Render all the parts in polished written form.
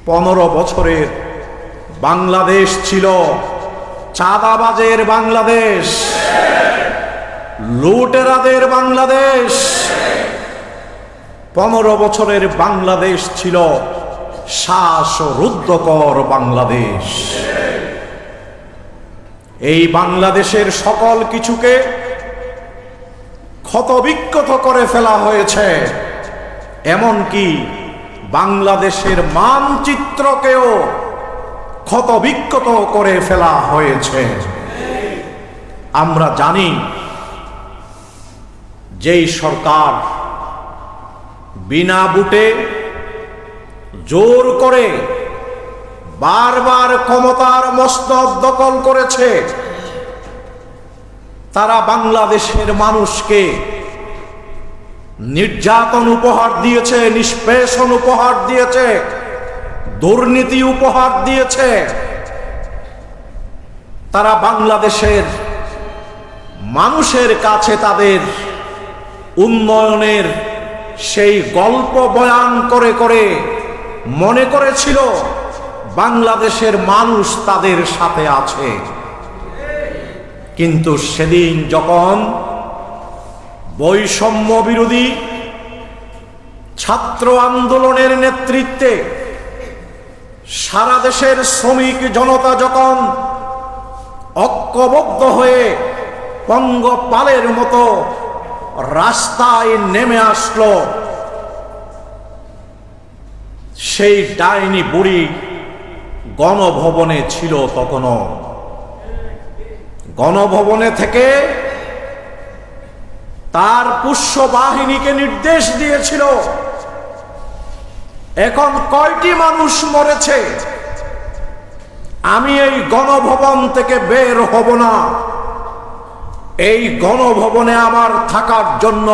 15 বছরের বাংলাদেশ ছিল চাঁদাবাজের বাংলাদেশ, লুটেরাদের বাংলাদেশ। 15 বছরের বাংলাদেশ ছিল শ্বাসরুদ্ধকর বাংলাদেশ। এই বাংলাদেশের সকল কিছুকে ক্ষতবিক্ষত করে ফেলা হয়েছে, এমনকি বাংলাদেশের মানচিত্রকেও ক্ষতবিক্ষত করে ফেলা হয়েছে। আমরা জানি যেই সরকার বিনা বুটে জোর করে বারবার ক্ষমতার মসনদ দখল করেছে, তারা বাংলাদেশের মানুষকে নির্যাতন উপহার দিয়েছে, নিষ্পেষণ উপহার দিয়েছে, দুর্নীতি উপহার দিয়েছে। তারা বাংলাদেশের মানুষের কাছে তাদের উন্নয়নের সেই গল্প বয়ান করে করে মনে করেছিল বাংলাদেশের মানুষ তাদের সাথে আছে। কিন্তু সেদিন যখন বৈষম্য বিরোধী ছাত্র আন্দোলনের নেতৃত্বে সারা দেশের শ্রমিক জনতা যখন ঐক্যবদ্ধ হয়ে পঙ্গপালের মতো রাস্তায় নেমে আসলো, সেই ডাইনি বুড়ি গণভবনে ছিল। তখনও গণভবনে থেকে তার পুষ্য বাহিনীকে নির্দেশ দিয়েছিল, এখন কয়টি মানুষ মরেছে, আমি এই গণভবন থেকে বের হব না। এই গণভবনে আমার থাকার জন্য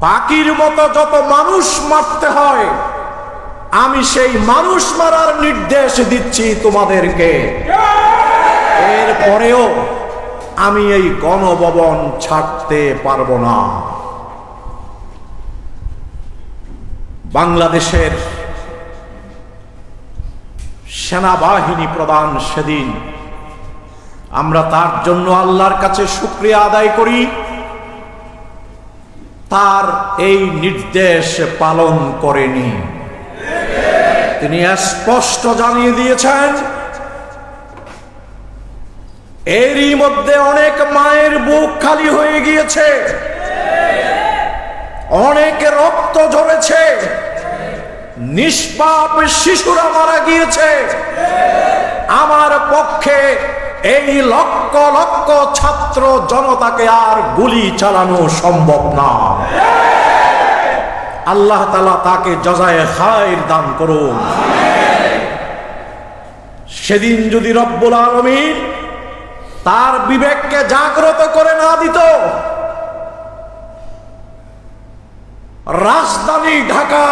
পাখির মতো যত মানুষ মারতে হয়, আমি সেই মানুষ মারার নির্দেশ দিচ্ছি তোমাদেরকে। এরপরেও আমি এই গণভবন ছাড়তে পারবো না। বাংলাদেশের সেনাবাহিনী প্রধান সেদিন, আমরা তার জন্য আল্লাহর কাছে শুকরিয়া আদায় করি, তার এই নির্দেশ পালন করেনি। তিনি স্পষ্ট জানিয়ে দিয়েছেন, এরই মধ্যে অনেক মায়ের বুক খালি হয়ে গিয়েছে, অনেক রক্ত ঝরেছে, নিষ্পাপ শিশুরা মারা গিয়েছে। আমার পক্ষে এই লক্ষ লক্ষ ছাত্র জনতাকে আর গুলি চালানো সম্ভব না। আল্লাহ তাআলা তাকে জাযায়ে খায়র দান করুন। সেদিন যদি রব্বুল আলামিন তার বিবেককে জাগ্রত করে না দিত, রাজধানী ঢাকা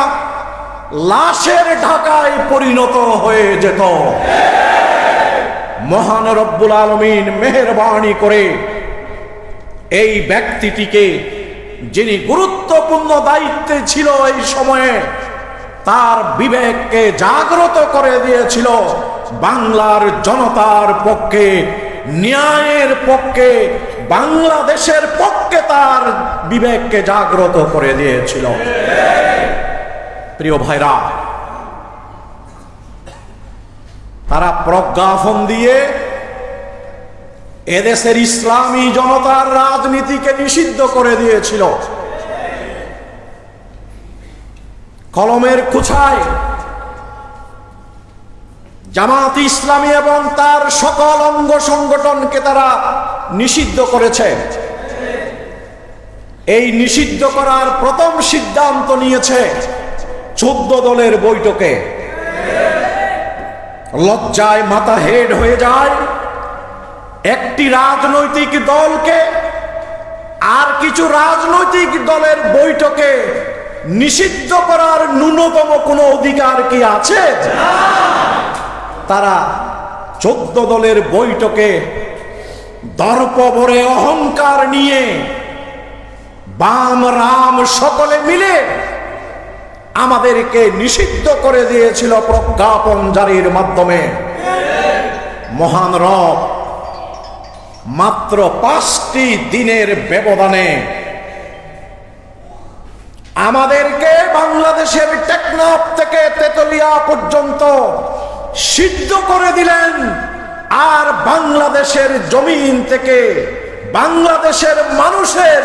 লাশের ঢাকায় পরিণত হয়ে যেত। মহান রব্বুল আলামিন মেহেরবানি করে এই ব্যক্তিটিকে, যিনি গুরুত্বপূর্ণ দায়িত্বে ছিল এই সময়ে, তার বিবেককে জাগ্রত করে দিয়েছিল। বাংলার জনতার পক্ষে, ন্যায়ের পক্ষে, বাংলাদেশের পক্ষে তার বিবেককে জাগ্রত করে দিয়েছিল। প্রিয় ভাইরা, তারা প্রজ্ঞাপন দিয়ে এদেশের ইসলামী জনতার রাজনীতিকে নিষিদ্ধ করে দিয়েছিল। কলমের কুছায় জামাত ইসলামী এবং তার সকল অঙ্গ সংগঠনকে তারা নিষিদ্ধ করেছে। এই নিষিদ্ধ করার প্রথম সিদ্ধান্ত নিয়েছে 14 দলের বৈঠকে। লজ্জায় মাথা হেড হয়ে যায় একটি রাজনৈতিক দলকে আর কিছু রাজনৈতিক দলের বৈঠকে নিষিদ্ধ করার ন্যূনতম কোনো অধিকার কি আছে? তারা 14 দলের বৈঠকে দর্প ভরে অহংকার নিয়ে বাম রাম সকলে মিলে আমাদেরকে নিষিদ্ধ করে দিয়েছিল প্রজ্ঞাপন জারির মাধ্যমে। মহান রব মাত্র 5টি দিনের ব্যবধানে আমাদেরকে বাংলাদেশের টেকনাফ থেকে তেতুলিয়া পর্যন্ত সিদ্ধ করে দিলেন। আর বাংলাদেশের জমিন থেকে, বাংলাদেশের মানুষের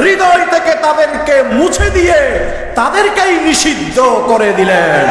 হৃদয় থেকে তাদেরকে মুছে দিয়ে তাদেরকেই নিষিদ্ধ করে দিলেন।